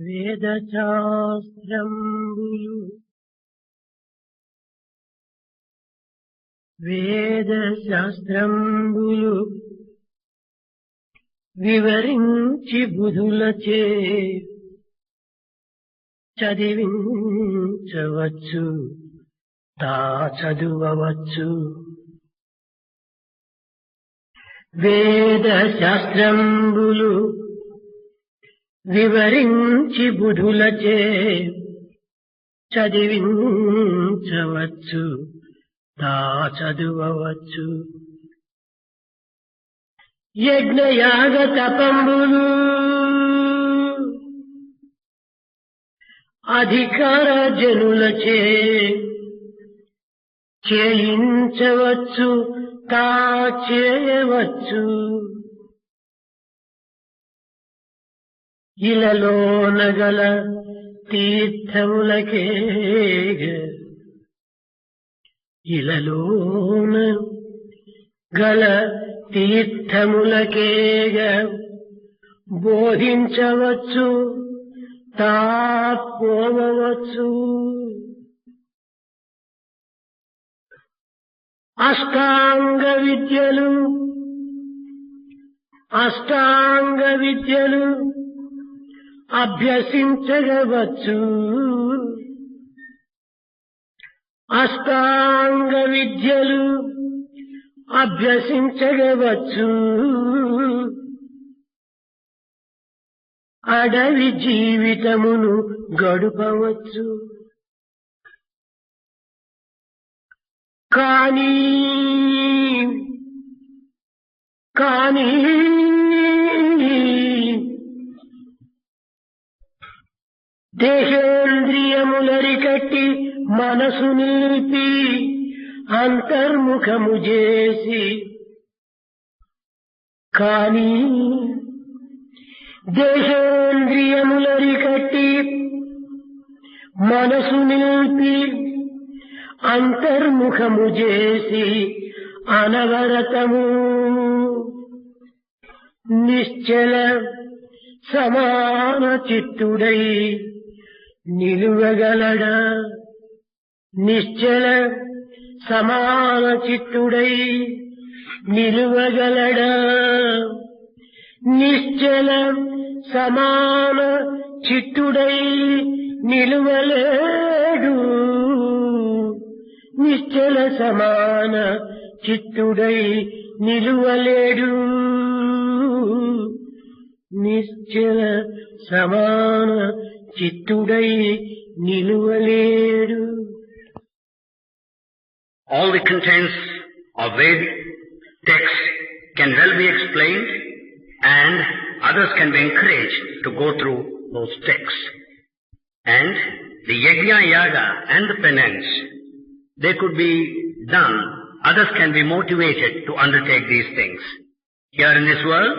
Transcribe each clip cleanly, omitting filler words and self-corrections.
వేదశాస్త్రంబులు వివరించి బుధులచే చదివించవచ్చు తా చదువవచ్చు. వేదశాస్త్రంబులు వివరించి బుధులచే చదివించవచ్చు తా చదువవచ్చు. యజ్ఞయాగ తపంబులు అధికార జనులచే చేయించవచ్చు తా చేయవచ్చు. ఇలలోన గల తీర్థములకే ఇలలోన గల తీర్థములకేగ బోధించవచ్చు తా పోవచ్చు. అష్టాంగ విద్యలు అభ్యసించవచ్చు. అష్టాంగ విద్యలు అభ్యసించవచ్చు. అడవి జీవితమును గడపవచ్చు. కానీ దేహేంద్రియములరికట్టి మనసు నిలిపి అంతర్ముఖము చేసి కానీ దేహేంద్రియములరికట్టి మనసు నిలిపి అంతర్ముఖము చేసి అనవరతము నిశ్చల సమాన చిత్తుడై నిలువగలడా. నిశ్చల సమాన చిత్తుడై నిలువగలడా. నిశ్చల సమాన చిత్తుడై నిలువలేడు. నిశ్చల సమాన చిత్తుడై నిలువలేడు. నిశ్చల సమాన చిత్తుడై నిలువలేడు. All the contents of Vedic texts can well be explained, and others can be encouraged to go through those texts. And the yajna, yaga and the penance, they could be done. Others can be motivated to undertake these things. Here in this world,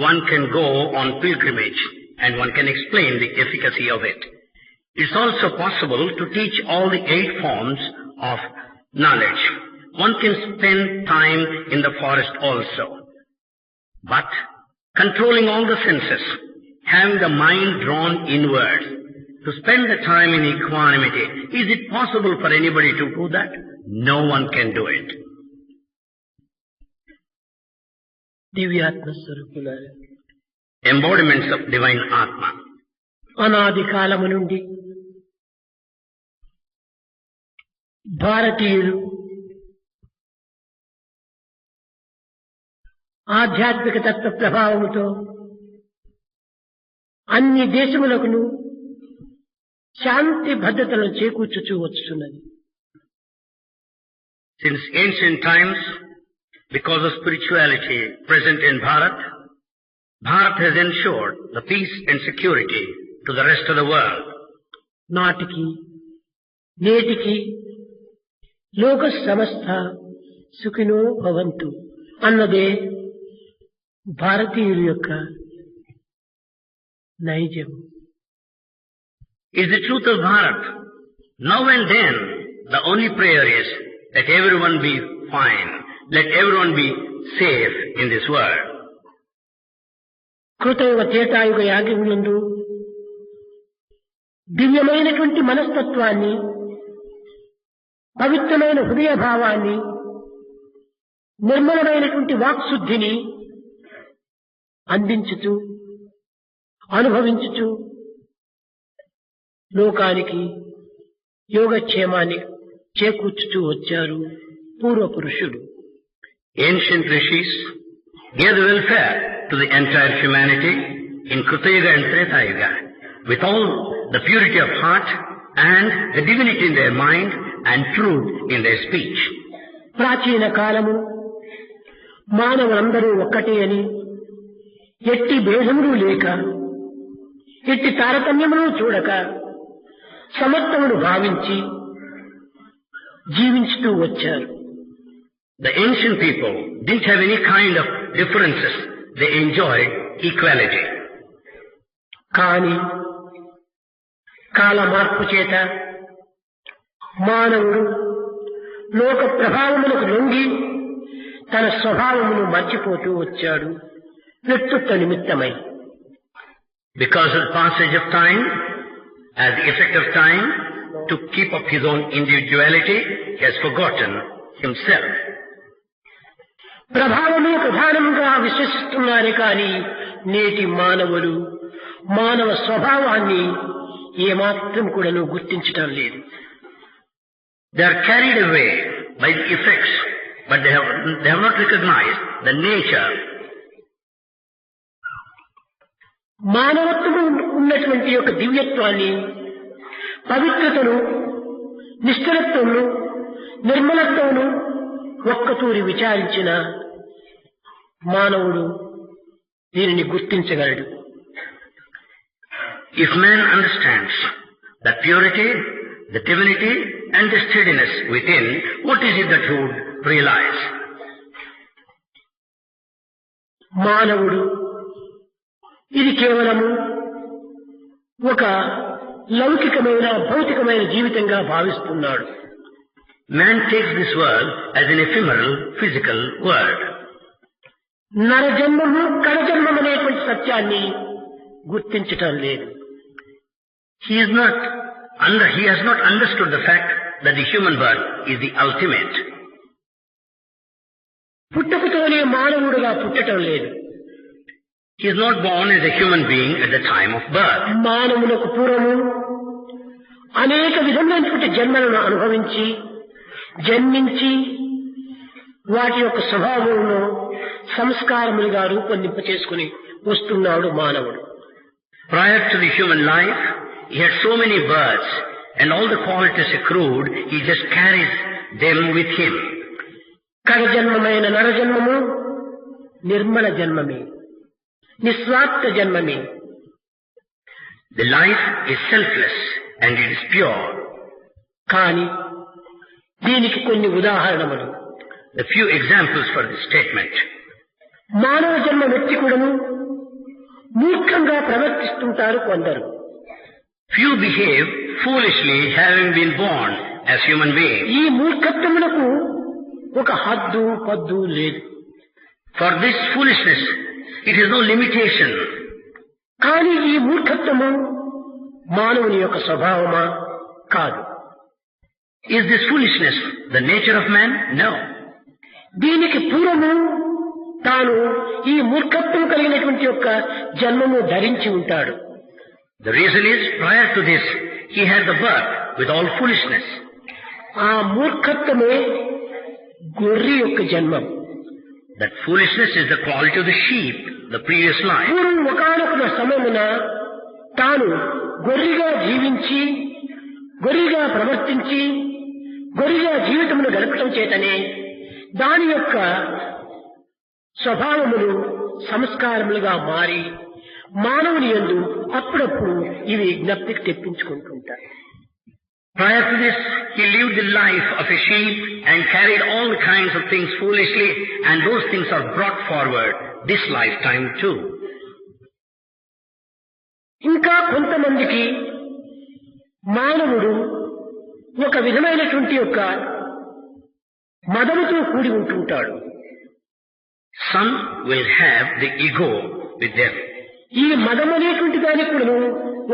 one can go on pilgrimage and one can explain the efficacy of it. It's also possible to teach all the 8 forms of knowledge. One can spend time in the forest also. But controlling all the senses, having the mind drawn inward, to spend the time in equanimity, is it possible for anybody to do that? No one can do it. దివ్యాత్మ స్వరూపులారా, Embodiments of divine Atma. అనాది కాలము నుండి భారతీయులు ఆధ్యాత్మిక తత్వ ప్రభావముతో అన్ని దేశములకును శాంతి భద్రతలను చేకూర్చుచూ వచ్చుచున్నది. Since ancient times, because of spirituality present in Bharat, Bharat has ensured the peace and security to the rest of the world. నాటికి నేటికి లోక సమస్త సుఖినో భవంతు అన్నదే భారతీయుల యొక్క నైజం. Is the truth of Bharat. Now and then, the only prayer is that everyone be fine, let everyone be safe in this world. కృతయుగ త్రేతాయుగ యాగములందు దివ్యమైనటువంటి మనస్తత్వాన్ని, పవిత్రమైన హృదయభావాన్ని, నిర్మలమైనటువంటి వాక్శుద్ధిని అందించుచు, అనుభవించుచు లోకానికి యోగక్షేమాన్ని చేకూర్చుతూ వచ్చారు పూర్వ పురుషులు. Ancient rishis gave the welfare to the entire humanity in Kruta Yuga and Treta Yuga with all the purity of heart and the divinity in their mind and truth in their speech. ప్రాచీన కాలము మానవులందరూ ఒక్కటే అని, ఎట్టి భేదములు లేక, ఎట్టి తారతమ్యమును చూడక సమత్వమును భావించి జీవించుతూ వచ్చారు. The ancient people didn't have any kind of differences. They enjoyed equality. కానీ కాల మార్పు చేత మానవుడు లోక ప్రభావములకు లొంగి తన స్వభావమును మర్చిపోతూ వచ్చాడు వ్యక్తిత్వ నిమిత్తమై. Because of the passage of time, as the effect of time, to keep up his own individuality, he has forgotten himself. ప్రభావమే ప్రధానంగా విశ్వసిస్తున్నారే కానీ నేటి మానవులు మానవ స్వభావాన్ని ఏమాత్రం కూడాను గుర్తించటం లేదు. They are carried away by the effects, but they have not recognized the nature. మానవత్వము ఉన్నటువంటి యొక్క దివ్యత్వాన్ని, పవిత్రతను, నిశ్చలత్వమును, నిర్మలత్వమును ఒక్కతూరి విచారించిన మానవుడు దీనిని గుర్తించగలడు. If man understands the purity, the divinity and the steadiness within, what is it that he would realize? మానవుడు ఇది కేవలము ఒక లౌకికమైన భౌతికమైన జీవితంగా భావిస్తున్నాడు. Man takes this world as an ephemeral, physical world. నరజన్మము కరజన్మం అనేటువంటి సత్యాన్ని గుర్తించటం లేదు. He has not understood the fact that the human birth is the ultimate. పుట్టుకతోనే మానవుడుగా పుట్టటం లేదు. He is not born as a human being at the time of birth. మానవులకు పూర్వము అనేక విధమైనటువంటి జన్మలను అనుభవించి, జన్మించి వాటి యొక్క స్వభావంలో సంస్కారములుగా రూపొందింప చేసుకుని వస్తున్నాడు మానవుడు. Prior to the human life, he had so many births and all the qualities accrued, he just carries them with him. కరజన్మమైన నరజన్మము Nirmala జన్మమే, నిస్వార్థ జన్మమే. The life is selfless and it is pure. కానీ దీనికి కొన్ని ఉదాహరణలు. A few examples for this statement. మానవ జన్మ వ్యక్తి కూడాను మూర్ఖంగా ప్రవర్తిస్తుంటారు కొందరు. Few behave foolishly having been born as human beings. ఈ మూర్ఖత్వమునకు ఒక హద్దు పద్దు లేదు. For this foolishness, it has no limitation. కానీ ఈ మూర్ఖత్వము మానవుని యొక్క స్వభావమా? కాదు. Is this foolishness the nature of man? No. దీనికి పూర్వము తాను ఈ మూర్ఖత్వం కలిగినటువంటి యొక్క జన్మము ధరించి ఉంటాడు. The reason is, prior to this, he had the birth with all foolishness. ఆ మూర్ఖత్వమే గొర్రె యొక్క జన్మం. That foolishness is the quality of the sheep, the previous life. పూర్వం ఒకానొక సమయమున తాను గొర్రెగా జీవించి, గొర్రెగా ప్రవర్తించి, గొర్రెగా జీవితమును గడపటం చేతనే దాని యొక్క స్వభావములు సంస్కారములుగా మారి మానవుని యందు అప్పుడప్పుడు ఇవి జ్ఞప్తికి తెప్పించుకుంటుంటాయి. Prior to this, he lived the life of a sheep and carried all kinds of things foolishly, and those things are brought forward this lifetime too. ఇంకా కొంతమందికి మానవుడు ఒక విధమైనటువంటి యొక్క మదముతో కూడి ఉంటుంటాడు. Some will have the ego with them. ఈ మదం అనేటువంటి దానికి కూడా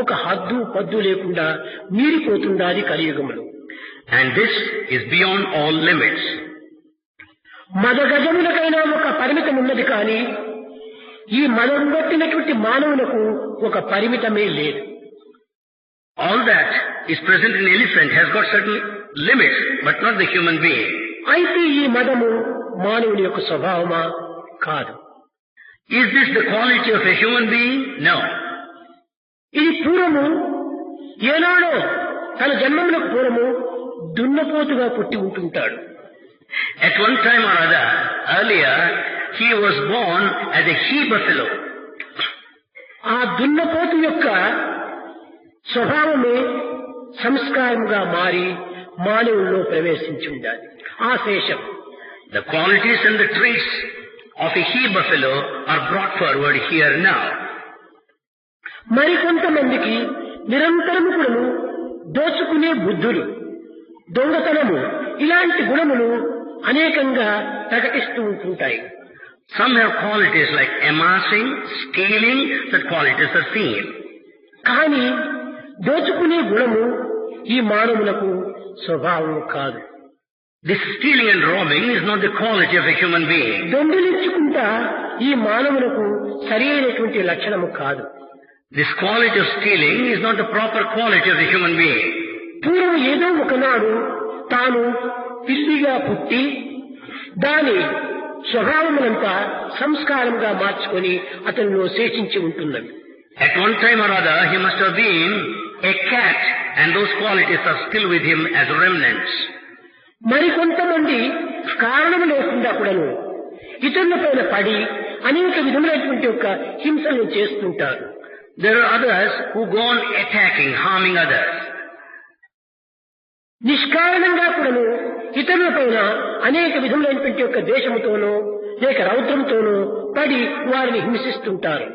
ఒక హద్దు పద్దు లేకుండా మీరిపోతుండాలి కలియుగములు. And this is beyond all limits. మదగజములకైనా ఒక పరిమితం ఉన్నది కానీ ఈ మదం పట్టినటువంటి మానవులకు ఒక పరిమితమే లేదు. All that is present in elephant has got certain limits, but not the human being. అయితే ఈ మదము మానవుని యొక్క స్వభావమా? కాదు. Is this the quality of a human being? No. ఇది పూర్వము ఏనాడో తన జన్మములకు పూర్వము దున్నపోతుగా పుట్టి ఉంటుంటాడు. At one time or other, earlier, he was born as a he buffalo. ఆ దున్నపోతు యొక్క స్వభావమే సంస్కారముగా మారి మానవుల్లో ప్రవేశించి ఉండాలి. ఆ శేషం. The qualities and the traits of a he buffalo are brought forward here now. మరికొంతమందికి నిరంతరము కూడాను దోచుకునే బుద్ధులు, దొంగతనము ఇలాంటి గుణములు అనేకంగా ప్రకటిస్తూ ఉంటుంటాయి. Some have qualities like amassing, stealing, such qualities are seen. కానీ దోచుకునే గుణము ఈ మానవులకు స్వభావము కాదు. This stealing and robbing is not the quality of a human being. దొంగిలించుకుంటా ఈ మానవులకు సరి అయినటువంటి లక్షణము కాదు. This quality of stealing is not the proper quality of a human being. పూర్వం ఏదో ఒకనాడు తాను పిల్లిగా పుట్టి దాని స్వభావములంతా సంస్కారంగా మార్చుకొని అతనిలో శేషించి ఉంటున్నవి. At one time or other, he must have been a cat, and those qualities are still with him as remnants. మరికొంతమంది కారణము లేకుండా కూడాను ఇతరుల పైన పడి అనేక విధములైనటువంటి యొక్క హింసలు చేస్తుంటారు. There are others who go on attacking, harming others. నిష్కారణంగా కూడాను ఇతరుల పైన అనేక విధములైనటువంటి యొక్క దేశముతోనో లేక రౌద్రంతోనో పడి వారిని హింసిస్తుంటారు.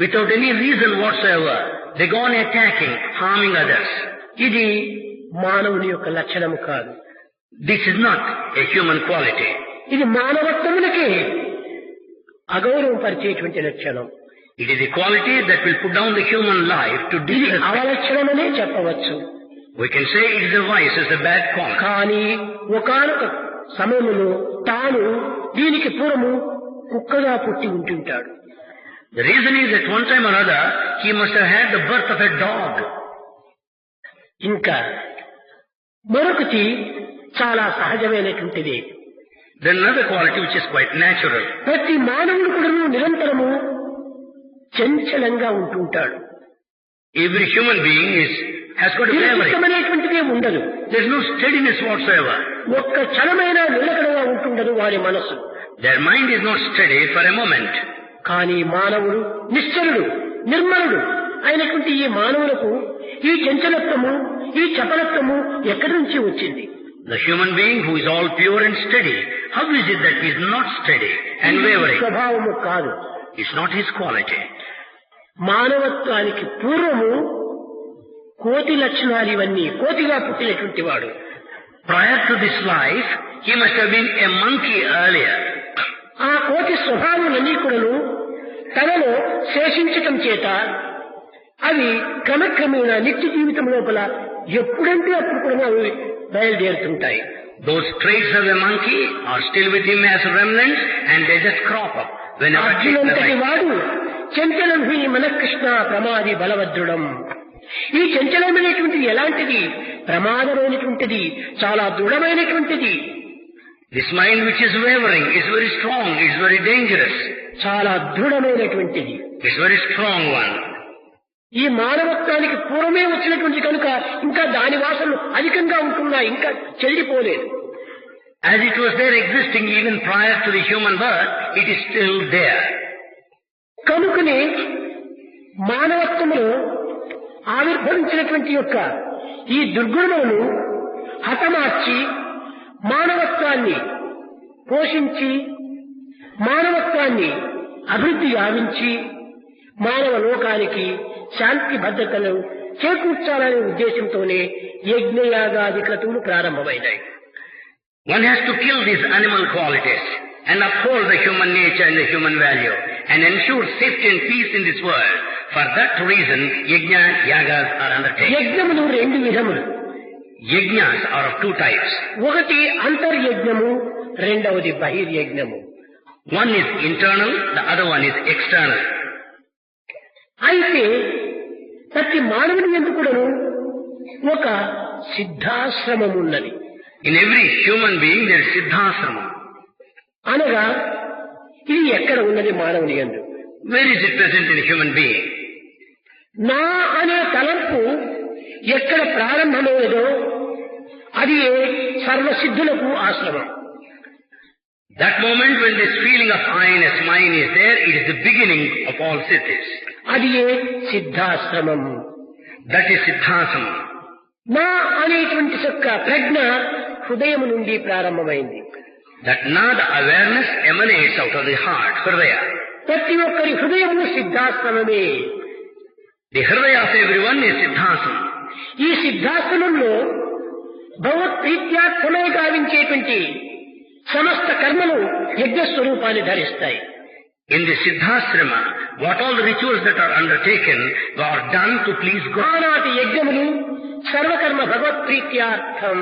Without any reason whatsoever, they go on attacking, harming others. ఇది మానవుని యొక్క లక్షణము కాదు. This is not a human quality. ఇది మానవత్వములకే అగౌరవం పరిచేటువంటి లక్షణం. It is a quality that will put down the human life to ఇది disrespect. అవలక్షణమనే చెప్పవచ్చు. We can say it is a vice, it's a bad quality. కానీ ఒకానొక సమయంలో తాను దీనికి పూర్వము కుక్కగా పుట్టి ఉంటుంటాడు. The reason is that one time or other, he must have had the birth of a dog. ఇంకా మరొకటి చాలా సహజమైనటువంటిది. Then another quality which is quite natural. ప్రతి మానవుడు కూడా నిరంతరము చంచలంగా ఉంటుంటాడు. Every human being has got a memory. అనేటువంటిదే ఉండదు. There is no steadiness whatsoever. ఒక్క క్షణమైనా నిలకడగా ఉంటుండదు వారి మనసు. Their mind is not steady for a moment. కానీ మానవుడు నిశ్చలుడు, నిర్మలుడు అయినటువంటి ఈ మానవులకు ఈ చంచలత్వము, ఈ చపలత్వము ఎక్కడి నుంచి వచ్చింది? The human being who is all pure and steady, how is it that he is not steady and wavering? స్వభావము కాదు. It's not his quality. మానవత్వానికి పూర్వము కోతి లక్షణాలు ఇవన్నీ, కోతిగా పుట్టినటువంటి వాడు. Prior to this life, he must have been a monkey earlier. ఆ కోతి స్వభావాలన్నీ కూడాను తనలో శేషించటం చేత అవి క్రమక్రమేణా నిత్య జీవితం లోపల ఎప్పుడంటే అప్పుడు కూడా అవి బయలుదేరుతుంటాయి. Those traits of a monkey are still with him as remnants, and they just crop up whenever he takes the అర్జునంతటి right. వాడు చంచలం హి మనకృష్ణ ప్రమాది బలవద్రుడం. ఈ చంచలమైనటువంటిది ఎలాంటిది? ప్రమాదమైనటువంటిది, చాలా దృఢమైనటువంటిది. This mind which is wavering is very strong, it's very dangerous. చాలా దృఢమైనటువంటిది. It's very strong one. ఈ మానవత్వానికి పూర్వమే వచ్చినటువంటి కనుక ఇంకా దాని వాసనలు అధికంగా ఉంటున్నాయి, ఇంకా చెల్లిపోలేదు. As it was there existing even prior to the human birth, it is still there. కనుకనే మానవత్వములో ఆవిర్భవించినటువంటి యొక్క ఈ దుర్గుణములను హతమార్చి మానవత్వాన్ని పోషించి మానవత్వాన్ని అభివృద్ధి గావించి మానవ లోకానికి శాంతి భద్రతలు చేకూర్చాలనే ఉద్దేశంతోనే యజ్ఞయాగాది క్రతువులు ప్రారంభమైనాయి. One has to kill these animal qualities and uphold the human nature and the human value. and ensure safety and peace in this world. For that reason, yajna, yagas are undertaken. యజ్ఞములు రెండు విధములు. Yajnas are of two types. ఒకటి అంతర్యజ్ఞము, రెండవది బహిర్యజ్ఞము. One is internal, the other one is external. అయితే ప్రతి మానవుని యందు కూడాను ఒక సిద్ధాశ్రమం ఉన్నది. In every human being there is siddhasrama. అనగా ఇది ఎక్కడ ఉన్నది మానవుని యందు? Where is it present in a human being? నా అనే తలంపు ఎక్కడ ప్రారంభమైనదో అది సర్వసిద్ధులకు ఆశ్రమం. That moment when this feeling of I-ness, mine is there, it is the beginning of all siddhis. అది సిద్ధాశ్రమం. That is siddhasrama. నా అనేటువంటి యొక్క ప్రజ్ఞ హృదయం నుండి ప్రారంభమైంది. That nada awareness emanates out of the heart, hridaya. ప్రతి ఒక్కరి హృదయము సిద్ధాశ్రమమే. The hridaya of everyone is siddhasrama. ఈ సిద్ధాశ్రమంలో భగవత్ప్రీత్యార్థమై గావించేటువంటి సమస్త కర్మలు యజ్ఞ స్వరూపాన్ని ధరిస్తాయి. In the siddhasrama, what all the rituals that are undertaken are done to please God. ఆనాటి యజ్ఞములు సర్వకర్మ భగవత్ప్రీత్యార్థం,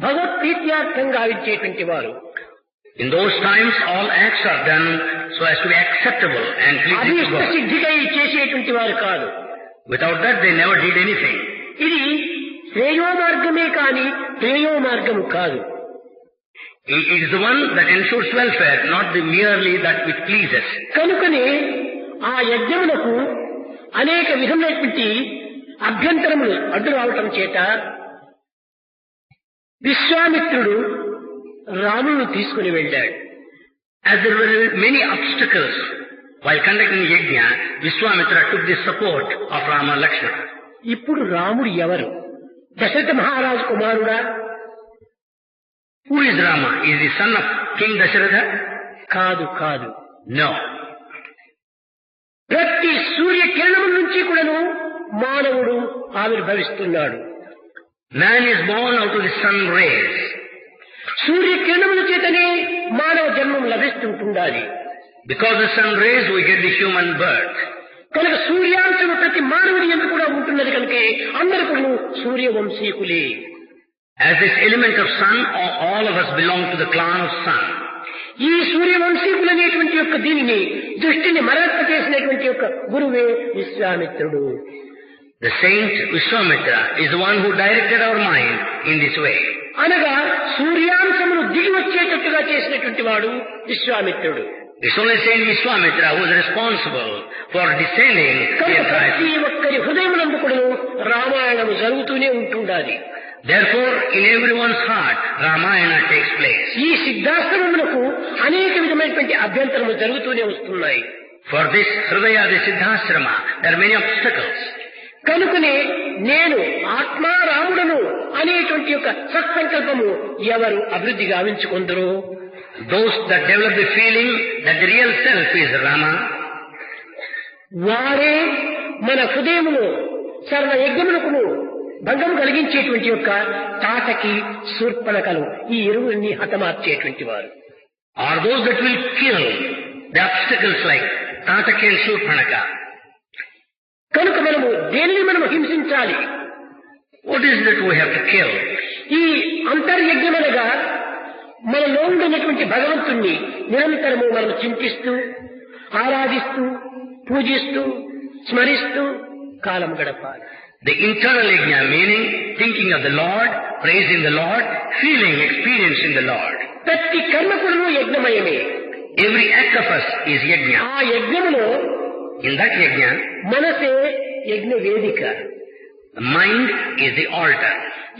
భగవత్ప్రీత్యార్థం గావించేటువంటి వారు. In those times, all acts are done so as to be acceptable and pleasing to అభీష్ట God. సిద్ధికై చేసేటువంటి వారు కాదు. Without that, they never did anything. ఇది శ్రేయో మార్గమే కాని ప్రేయో మార్గము కాదు. It is the one that ensures welfare, not the merely that which pleases. కనుకనే ఆ యజ్ఞములకు అనేక విధమైనటువంటి అభ్యంతరములు అడ్డు రావటం చేత విశ్వామిత్రుడు రాముని తీసుకుని వెళ్ళాడు. As there were many obstacles while conducting yajna, Vishwamitra took the support of Rama and Lakshmana. ఇప్పుడు రాముడు ఎవరు? దశరథ మహారాజు కుమారుడా? Who is Rama? Is the son of King Dasharatha? కాదు కాదు. No. ప్రతి సూర్యకిరణం నుంచి కూడాను మానవుడు ఆవిర్భవిస్తున్నాడు. Man is born out of the sun rays. సూర్యకిరణముల చేతనే మానవ జన్మం లభిస్తుంటుండాలి. Because of the sun rays we get the human birth. కనుక సూర్యాంశము ప్రతి మానవుని యందు కూడా ఉంటున్నది కనుకే అందరూ కూడా సూర్యవంశీకులే. As this element of sun, all of us belong to the clan of sun. ఈ సూర్యవంశీకులనేటువంటి యొక్క దీనిని దృష్టిని మరల్ప చేసినటువంటి యొక్క గురువే విశ్వామిత్రుడు. The saint Vishwamitra is the one who directed our mind in this way. అనగా సూర్యాంశమును దిగి వచ్చేటట్టుగా చేసినటువంటి వాడు విశ్వామిత్రుడు. It's only Saint Vishwamitra who is responsible for descending the కనుక entire. ప్రతి ఒక్కరి హృదయమునందు కూడా రామాయణము జరుగుతూనే ఉంటుండాలి. Therefore, in everyone's heart, Ramayana takes place. ఈ సిద్ధాశ్రమములకు అనేక విధమైనటువంటి అభ్యంతరములు జరుగుతూనే వస్తున్నాయి. For this Hridaya, the Siddhasrama, there are many obstacles. కనుకనే నేను ఆత్మా రాముడను అనేటువంటి యొక్క సత్సంకల్పము ఎవరు అభివృద్ధి గావించుకుందరో, Those that develop the feeling that the real self is Rama, వారే మన హృదయమును సర్వ యజ్ఞమునకును భంగము కలిగించేటువంటి యొక్క తాటకి శూర్పణకలు ఈ ఇరువురిని హతమార్చేటువంటి వారు. are those that will kill the obstacles like Tataki and Shurpanaka. కనుక మనము దేనిని మనము హింసించాలి? What is that we have to kill? ఈ అంతర్యజ్ఞమనగా మనలో ఉండినటువంటి భగవంతుణ్ణి నిరంతరము మనం చింతిస్తూ, ఆరాధిస్తూ, పూజిస్తూ, స్మరిస్తూ కాలం గడపాలి. The internal yajna, meaning thinking of the Lord, praising the Lord, feeling, experiencing the Lord. ప్రతి కర్మ కూడా యజ్ఞమయమే. Every act of us is yajna. ఆ యజ్ఞములో In that yajna, మనసే యజ్ఞ వేదిక. the mind is the altar.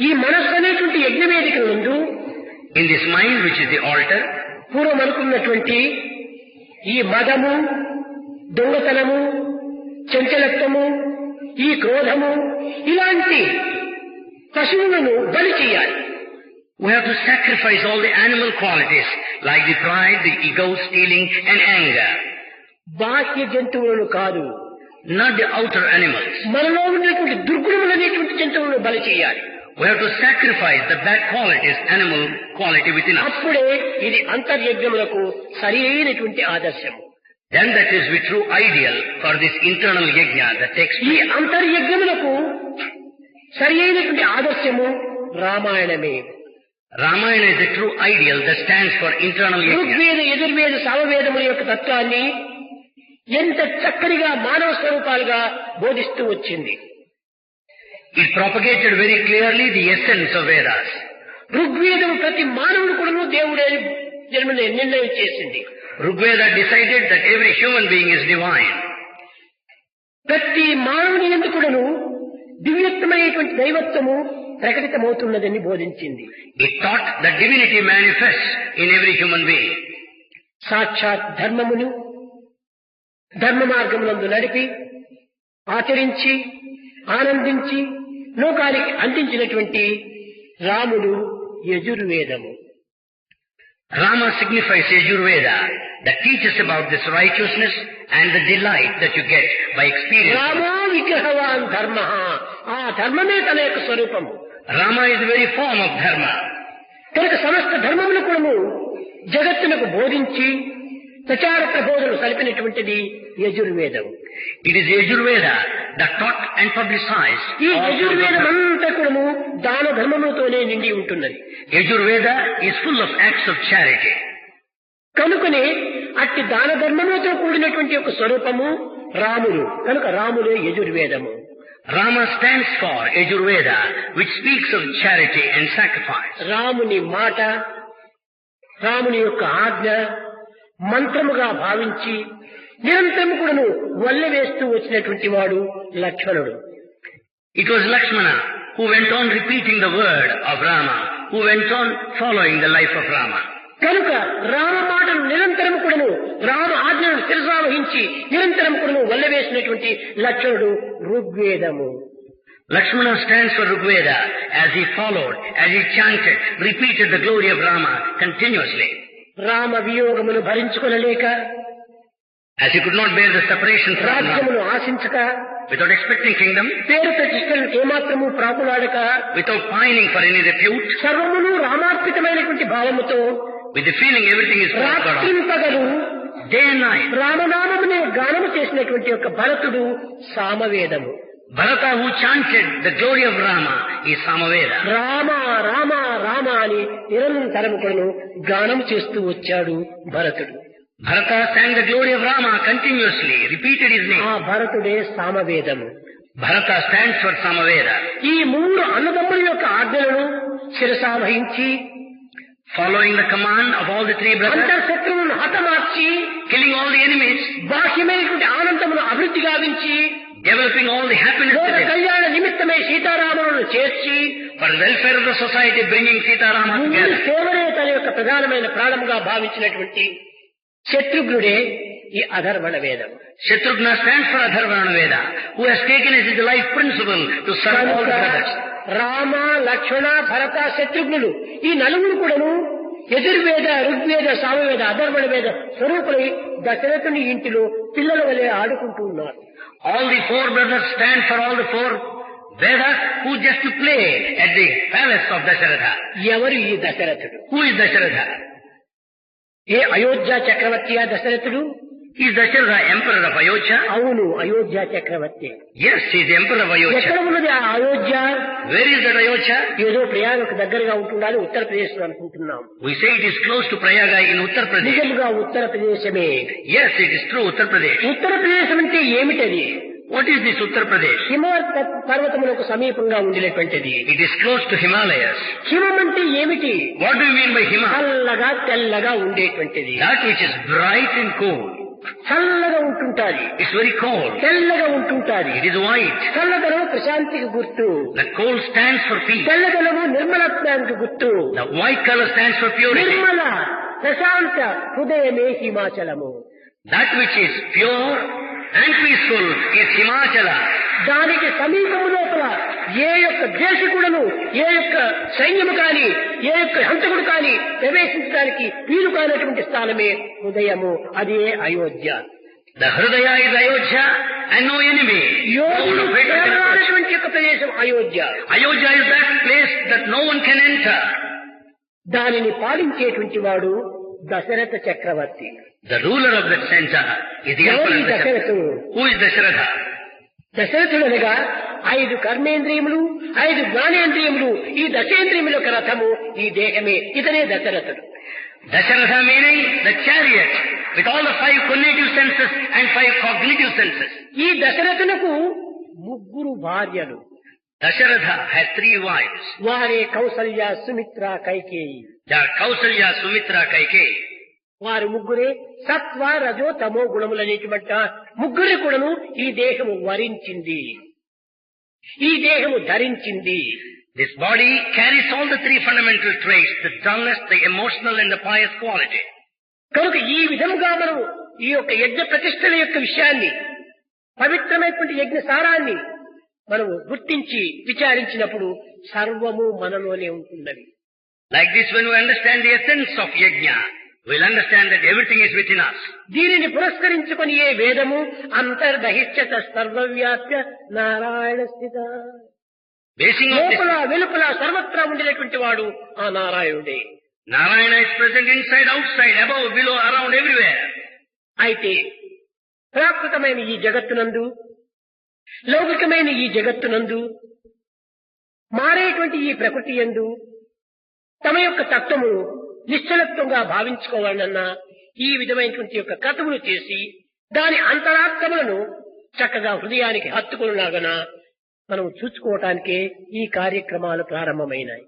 ఈ మనస్సు అనేటువంటి యజ్ఞ వేదిక నందు In this mind, which is the altar, పూర్వం అనుకున్నటువంటి ఈ మదము, దొంగతనము, చంచలత్వము, ఈ క్రోధము, ఇలాంటి పశువులను బలి చేయాలి. we have to sacrifice all the animal qualities like the pride, the ego, stealing and anger. బాహ్య జంతువులను కాదు, Not the outer animals. మనలో ఉన్నటువంటి దుర్గుణములు అనేటువంటి జంతువులను బలి చేయాలి. We have to sacrifice the bad qualities, animal quality within us. అప్పుడే ఇది అంతర్యజ్ఞములకు సరి అయినటువంటి ఆదర్శము. then that is the true ideal for this internal yajna that takes ఈ place. అంతర్యజ్ఞములకు సరి అయినటువంటి ఆదర్శము రామాయణమే. Ramayana is the true ideal that stands for internal yajna. Rigveda Yajurveda సామవేదముల యొక్క తత్వాన్ని ఎంత చక్కనిగా మానవ స్వరూపాలుగా బోధిస్తూ వచ్చింది. It propagated very clearly the essence of Vedas. ఋగ్వేదం ప్రతి మానవుడు కూడా దేవుడే జన్మని నిర్ణయం చేసింది. Rigveda decided that every human being is divine. ప్రతి మానవుని యందు కూడాను దివ్యత్వమైనటువంటి దైవత్వము ప్రకటితమవుతున్నదని బోధించింది. It taught that divinity manifests in every human being. సాక్షాత్ ధర్మమును ధర్మ మార్గమునందు నడిపి ఆచరించి ఆనందించి లోకానికి అందించినటువంటి రాముడు యజుర్వేదము. Rama signifies Yajurveda that teaches about this righteousness and the delight that you get by experience. రామో విగ్రహవాన్ ధర్మ, ఆ ధర్మమే తన యొక్క స్వరూపము. Rama is the very form of dharma. కనుక సమస్త ధర్మములు కూడాను జగత్తునకు బోధించి ప్రచార ప్రబోధనలు సలిపినటువంటిది యజుర్వేదం. It is Yajurveda that taught and publicized. ఈ యజుర్వేదం అంతా కూడాను దాన ధర్మములతోనే నిండి ఉంటున్నది. Yajurveda is full of acts of charity. కనుకనే అట్టి దాన ధర్మములతో కూడినటువంటి ఒక స్వరూపము రాముడు. కనుక రాముడే యజుర్వేదము. Rama stands for Yajurveda, which speaks of charity and sacrifice. రాముని మాట, రాముని యొక్క ఆజ్ఞ మంత్రముగా భావించి నిరంతరము కూడాను వల్లె వేస్తూ వచ్చినటువంటి వాడు లక్ష్మణుడు. It was Lakshmana who went on repeating the word of Rama, who went on following the life of Rama. కనుక రామ మాటను నిరంతరము కూడాను రామ ఆజ్ఞను శిరసావహించి నిరంతరం కూడాను వల్లె వేసినటువంటి లక్ష్మణుడు ఋగ్వేదము. Lakshmana stands for Rigveda as he followed, as he chanted, repeated the glory of Rama continuously. Rama వియోగమును భరించుకొనలేక As he could not bear the separation from Rama, రాజ్యమును ఆశించక without expecting kingdom, పేరు ప్రతిష్టలకు ఏమాత్రము ప్రాకులాడక without pining for any repute, సర్వమును రామార్పితమైనటువంటి భావముతో with the feeling everything is for God, రాత్రింపగలు day and night. రామనామమునే గానము చేసినటువంటి యొక్క భరతుడు సామవేదము. Bharata, who chanted the glory of Rama, is Samaveda. Rama Rama Rama అని నిరంతరము కూడాను గానము చేస్తూ వచ్చాడు భరతుడు. Bharata sang the glory of Rama continuously, repeated his ఆ name. భరతుడే సామవేదము. Bharata stands for Samaveda. ఈ మూడు అన్నదమ్ముల యొక్క ఆజ్ఞలను శిరసావహించి Following the command of all the three brothers, అంతఃశత్రువులను హతమార్చి killing all the enemies, బాహ్యమైనటువంటి ఆనందమును అభివృద్ధి గావించి developing all the happiness లోక within. కళ్యాణ నిమిత్తమై సీతారాములను చేర్చి For the welfare of the society, bringing Sita Rama ముందు together. సేవనే తన యొక్క ప్రధానమైన ప్రాణముగా భావించినటువంటి శత్రుఘ్నుడే ఈ అధర్వణ వేదం. Shatrughna stands for Atharvana Veda, who has taken as his life principle to serve all the brothers. Rama Lakshmana భరత శత్రుఘ్నులు ఈ నలుగురు కూడాను యజుర్వేద ఋగ్వేద సామవేద అధర్వణ వేద స్వరూపులై దశరథుని ఇంటిలో పిల్లల వలె ఆడుకుంటూ ఉన్నారు. All the four brothers stand for all the four Vedas, who just to play at the palace of Dasharatha. ఎవరు ఈ దశరథుడు? Who is Dasharatha? ఏ అయోధ్య చక్రవర్తియా దశరథుడు? He is Dasharatha, emperor of Ayodhya. అవును, అయోధ్య చక్రవర్తి. Yes, he is the emperor of ఎక్కడ Ayodhya. ఉన్నది ఆ Ayodhya? Where is that Ayodhya? ఏదో ప్రయాగకు దగ్గరగా ఉంటుందని ఉత్తరప్రదేశ్ లో అనుకుంటున్నాం. We say it is close to Prayaga in Uttar Pradesh. నిజంగా ఉత్తరప్రదేశమే. Yes, it is true, Uttar Pradesh. ఉత్తరప్రదేశం అంటే ఏమిటది? What is this Uttar Pradesh? Himavat పర్వతములకు సమీపంగా ఉండినటువంటిది. It is close to Himalayas. హిమం అంటే ఏమిటి? What do you mean by Hima? చల్లగా తెల్లగా ఉండేటువంటిది. That which is bright and cold. చల్లగా ఉంటుంటాది, It's very cold. తెల్లగా ఉంటుంటాది. It is white. చల్లదనం ప్రశాంతికి గుర్తు, The cold stands for peace. తెల్లదనము నిర్మలత్వానికి గుర్తు. The white color stands for purity. Nirmala ప్రశాంత హృదయమే హిమాచలము. That which is pure and peaceful is Himachala. దానికి సమీపము లోపల ఏ యొక్క దేశకుడును ఏ యొక్క సైన్యము కాని ఏ యొక్క హంతకుడు కాని ప్రవేశించడానికి వీలు కానటువంటి స్థానమే హృదయము, అదే Ayodhya. The Hridaya is Ayodhya and no enemy. యోగులు No greater than Ayodhya. చేరరానటువంటి యొక్క ప్రదేశం Ayodhya. Ayodhya is that place that no one can enter. దానిని పాలించేటువంటి వాడు దశరథ చక్రవర్తి. The ruler of that center is the ఎవరు ఈ emperor Dasharatha. దశరథుడు? Who is Dasharatha? దశరథుడు అనగా 5 కర్మేంద్రియములు 5 జ్ఞానేంద్రియములు ఈ దశేంద్రియముల యొక్క రథము ఈ దేహమే. ఇతనే దశరథుడు. Dasharatha meaning the chariot with all the 5 cognitive senses and 5 cognitive senses. ఈ దశరథునకు 3 భార్యలు. Dasharatha had 3 wives. వారే Kaushalya, Sumitra, Kaikeyi. They are Kausalya, Sumitra, Kaikeyi. వారు ముగ్గురే సత్వ రజో తమో గుణములనేటువంటి ముగ్గురు కూడాను ఈ దేహము వరించింది, ఈ దేహము ధరించింది. This body carries all the 3 fundamental traits, the dullness, the emotional and the pious quality. కనుక ఈ విధముగా మనం ఈ యొక్క యజ్ఞ ప్రతిష్టల యొక్క విషయాన్ని, పవిత్రమైనటువంటి యజ్ఞ సారాన్ని మనము గుర్తించి విచారించినప్పుడు సర్వము మనలోనే ఉంటున్నది. Like this, when we understand the essence of yajna, we'll understand that everything is within us. దీనిని పురస్కరించుకొని ఏ వేదము అంతర్బహిష్యత సర్వవ్యాప్య నారాయణ స్థిత, Basing on this, లోపల వెలుపల సర్వత్రా ఉండినటువంటి వాడు ఆ నారాయణుడే. Narayana is present inside, outside, above, below, around, everywhere. అయితే ప్రాకృతమైన ఈ జగత్తునందు, లౌకికమైన ఈ జగత్తునందు, మారేటువంటి ఈ ప్రకృతి యందు తమ యొక్క తత్వము నిశ్చలత్వంగా భావించుకోవాలన్నా ఈ విధమైనటువంటి యొక్క క్రతువులు చేసి దాని అంతరార్థములను చక్కగా హృదయానికి హత్తుకునేలాగన మనం చూసుకోవటానికే ఈ కార్యక్రమాలు ప్రారంభమైనాయి.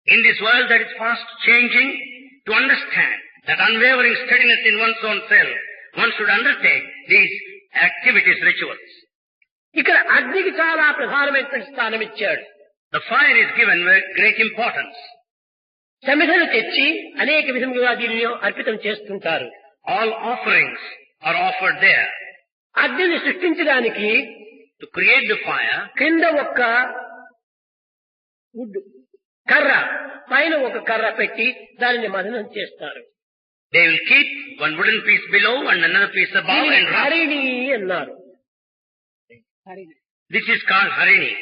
In this world that is fast changing, to understand that unwavering steadiness in one's own self, one should undertake these activities, rituals. ఇక్కడ అగ్నికి చాలా ప్రధానమైనటువంటి స్థానం ఇచ్చాడు. The fire is given great importance. సమిధలు తెచ్చి అనేక విధములుగా దీనిని అర్పితం చేస్తుంటారు. All offerings are offered there. అగ్నిని సృష్టించడానికి To create the fire, క్రింద ఒక వుడ్ కర్ర, పైన ఒక కర్ర పెట్టి దానిని మదనం చేస్తారు. they will keep one wooden piece below and another piece above దీనిని and rub. హరిణి అన్నారు. Harini, This is called harini.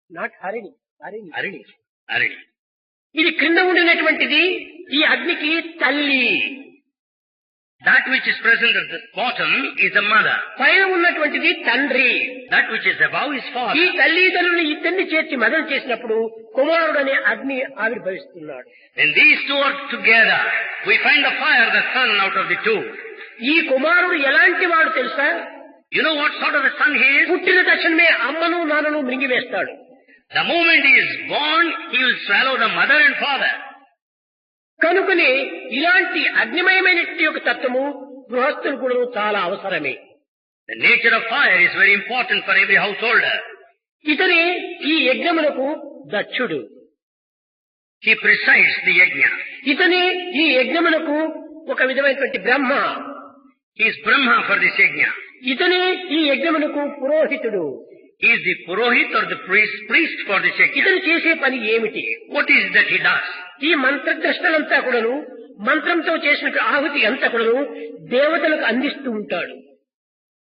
Not Harini, Harini. Harini. Harini. ఇది క్రింద ఉండినటువంటిది ఈ అగ్నికి తల్లి, That which is present at the bottom is the mother. పైన ఉన్నటువంటిది తండ్రి. That which is above is ఈ father. తల్లిదండ్రులు ఇద్దరిని చేర్చి మదన చేసినప్పుడు కుమారుడనే అగ్ని ఆవిర్భవిస్తున్నాడు. When these two are together, we find the fire, the sun out of the two. ఈ కుమారుడు ఎలాంటి వాడు తెలుసా? You know what sort of a son he is? పుట్టిన తక్షణమే అమ్మను నాన్నను మృంగివేస్తాడు. The moment he is born, he will swallow the mother and father. కనుకనే ఇలాంటి అగ్నిమయమైనటువంటి యొక్క తత్వము గృహస్థులు కూడా చాలా అవసరమే. The nature of fire is very important for every householder. ఇతనే ఈ యజ్ఞములకు దక్షుడు. He presides the yajna. ఇతనే ఈ యజ్ఞములకు ఒక విధమైనటువంటి బ్రహ్మ. He is Brahma for this yajna. ఇతనే ఈ యజ్ఞములకు పురోహితుడు. He is the Purohit or the priest for this yajna. ఇతను చేసే పని ఏమిటి? What is that he does? ఈ మంత్రద్రష్టలంతా కూడాను మంత్రంతో చేసిన ఆహుతి అంతా కూడాను దేవతలకు అందిస్తూ ఉంటాడు.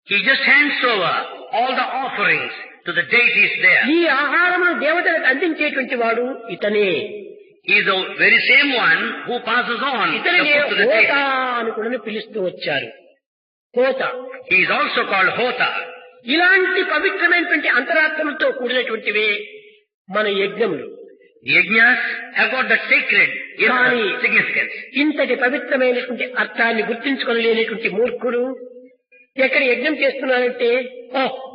He just hands over all the offerings to the deities there. ఈ ఆహారమును దేవతలకు అందించేటువంటి వాడు ఇతనే. He is the very same one who passes on the ఇతనే food to the హోత deities. అని కూడా పిలుస్తూ వచ్చారు. హోత. He is also called Hota. ఇలాంటి పవిత్రమైనటువంటి అంతరాత్మలతో కూడినటువంటివే మన యజ్ఞములు. The yajnas have got that sacred కానీ significance. ఇంతటి పవిత్రమైనటువంటి అర్థాన్ని గుర్తించుకోలేనటువంటి మూర్ఖులు ఎక్కడ యజ్ఞం చేస్తున్నారంటే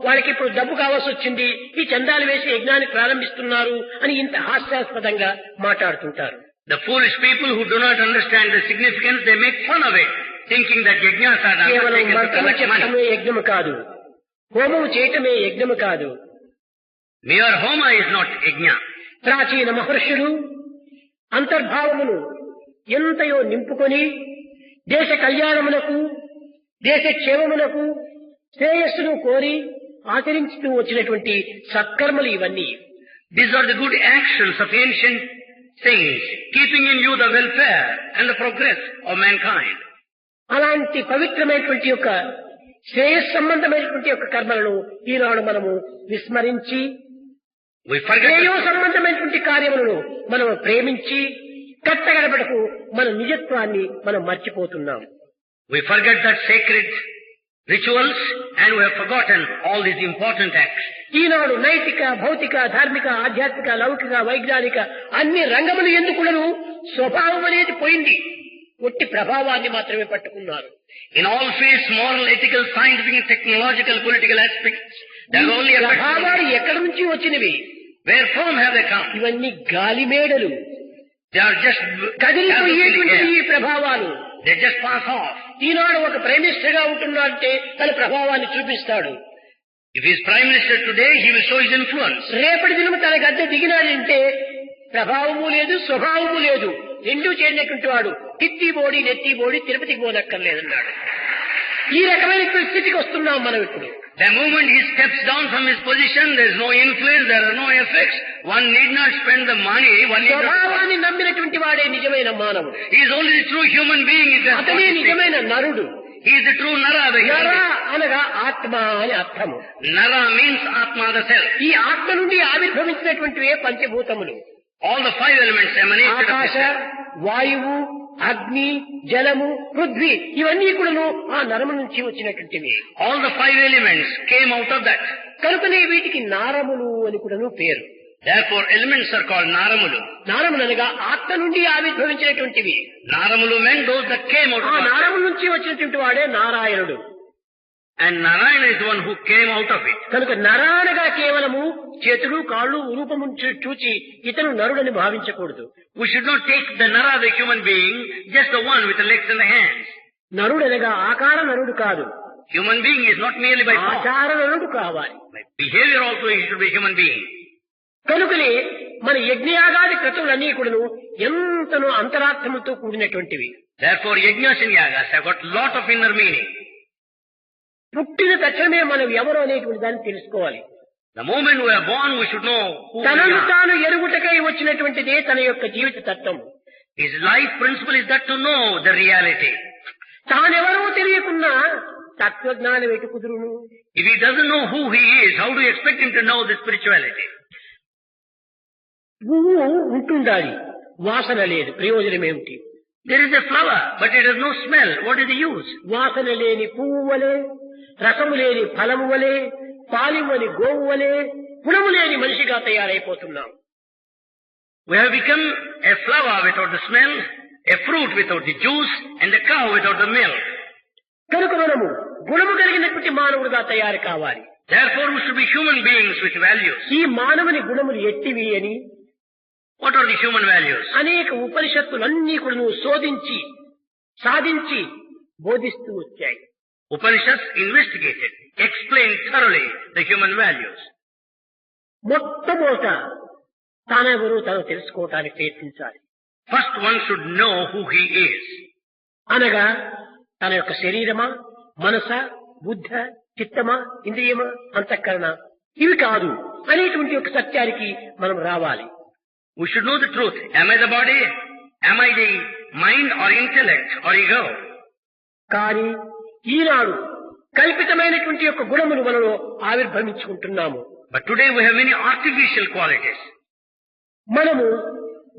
వాళ్ళకి ఇప్పుడు డబ్బు కావాల్సి వచ్చింది, ఈ చందాలు వేసి యజ్ఞాన్ని ప్రారంభిస్తున్నారు అని ఇంత హాస్యాస్పదంగా మాట్లాడుతుంటారు. The foolish people who do not understand the significance, they make fun of it, thinking that yajnas are కేవలం undertaken to మంత్రము collect money. చెప్పడమే యజ్ఞము కాదు, హోమము చేయటమే యజ్ఞము కాదు. Mere homa is not yajna. ప్రాచీన మహర్షులు అంతర్భావమును ఎంతయో నింపుకొని దేశ కళ్యాణమునకు దేశ క్షేమమునకు శ్రేయస్సును కోరి ఆచరించుతూ వచ్చినటువంటి సత్కర్మలు ఇవన్నీ. These are the good actions of ancient saints, keeping in view the welfare and the progress of mankind. అలాంటి పవిత్రమైనటువంటి యొక్క శ్రేయస్ సంబంధమైనటువంటి యొక్క కర్మలను ఈనాడు మనము విస్మరించి We forget శ్రేయో సంబంధమైనటువంటి కార్యములను మనం ప్రేమించి కట్టగడపడకు మన నిజత్వాన్ని మనం మర్చిపోతున్నాం. We forget that sacred rituals and we have forgotten all these important acts. ఈనాడు నైతిక, భౌతిక, ధార్మిక, ఆధ్యాత్మిక, లౌకిక, వైజ్ఞానిక అన్ని రంగములు ఎందుకులను స్వభావం అనేది పోయింది. ఒట్టి ప్రభావాన్ని మాత్రమే పట్టుకున్నారు. In all fields, moral, ethical, scientific, technological, political aspects, there are only ప్రభావాలు ఎక్కడి నుంచి వచ్చినవి? Where from have they come? ఇవన్నీ గాలిమేడలు. They are just కదిలిపోయేటువంటి ఈ ప్రభావాలు. They just pass off. ఈనాడు ఒక ప్రైమ్ మినిస్టర్ గా ఉంటున్నాడంటే తన ప్రభావాన్ని చూపిస్తాడు. If he is prime minister today, he will show his influence. రేపటి దినం తన గద్దె దిగినాడంటే ప్రభావము లేదు, స్వభావము లేదు, రెండూ చేరినటువంటి వాడు కిత్తి బోడి నెత్తి బోడి తిరుపతికి పోనక్కర్లేదన్నాడు. ఈ రకమైన స్థితికి వస్తున్నాం మనం ఇప్పుడు. The moment he steps down from his position, there is no influence, there are no effects. One need not spend the money. స్వభావాన్ని నమ్మినటువంటి వాడే నిజమైన మానవుడు. He is only the true human being. అతనే నిజమైన నరుడు. He is the true Nara. నర అనగా ఆత్మ అని అర్థము. Nara means Atma, the self. ఈ ఆత్మ నుండి ఆవిర్భవించినటువంటివే పంచభూతములు. All the five elements emanate. ఆకాశ, వాయువు, అగ్ని, జలము, పృథ్వీ ఇవన్నీ కూడాను ఆ నరము నుంచి వచ్చినటువంటివి. All the five elements came out of that. కనుకనే వీటికి నారములు అని కూడాను పేరు. Therefore elements are called Naramulu. నారములు అనగా ఆత్మ నుండి ఆవిర్భవించినటువంటివి. Naramulu meant those that came out ఆ of నారముల నుంచి వచ్చినటువంటి వాడే నారాయణుడు. And Narayana is the one who came out of it. కనుక నరానగా కేవలము చేతులు, కాళ్ళు, రూపము చూచి ఇతను నరుడని భావించకూడదు. We should not take the Nara, the human being, just the one with the legs and the hands. నరుడనగా ఆకార నరుడు కాదు. Human being is not merely by form. ఆచార నరుడు కావాలి. By behavior also he should be human being. కనుకనే మన యజ్ఞయాగాది క్రతువులన్నీ కూడాను ఎంతనో అంతరార్థములతో కూడినటువంటివి. Therefore yajnas and yagas have got lot of inner meaning. పుట్టిన తక్షణమే మనం ఎవరు అనేటువంటి దాన్ని తెలుసుకోవాలి. The moment we are born, we should know who we తనను are. తాను ఎరుగుటకై వచ్చినటువంటిదే తన యొక్క జీవిత తత్వం. His life principle is that to know the reality. తానెవరో తెలియకున్నా తత్వజ్ఞానం ఎటు కుదురును? If he doesn't know who he is, how do you expect him to know the spirituality? పువ్వు ఉంటుండాలి, వాసన లేదు, ప్రయోజనం ఏమిటి? There is a flower, but it has no smell. What is the use? వాసన లేని పువ్వు వలె, రసము లేని ఫలము వలె, పాలివ్వని గోవు వలె, గుణము లేని మనిషిగా తయారైపోతున్నాం. We have become a flower without the smell, a fruit without the juice, and a cow without the milk. కనుక మనము గుణము కలిగినటువంటి మానవుడుగా తయారు కావాలి. Therefore we should be human beings with values. ఈ మానవుని గుణములు ఎట్టివి అని What are the human values? అనేక ఉపనిషత్తులన్నీ కూడా శోధించి సాధించి బోధిస్తూ వచ్చాయి. Upanishads investigated, explained thoroughly the human values. మొట్టమొదట తానెవరో తాను తెలుసుకోవటానికి ప్రయత్నించాలి. First one should know who he is. అనగా తన యొక్క శరీరమా, మనస, బుద్ధ, చిత్తమా, ఇంద్రియమా, అంతఃకరణ ఇవి కాదు అనేటువంటి ఒక సత్యానికి మనం రావాలి. We should know the truth. Am I the body? Am I the mind or intellect or ego? కానీ ఈనాడు కల్పితమైనటువంటి యొక్క గుణములు మనలో ఆవిర్భవించుకుంటున్నాము. But today we have many artificial qualities. మనము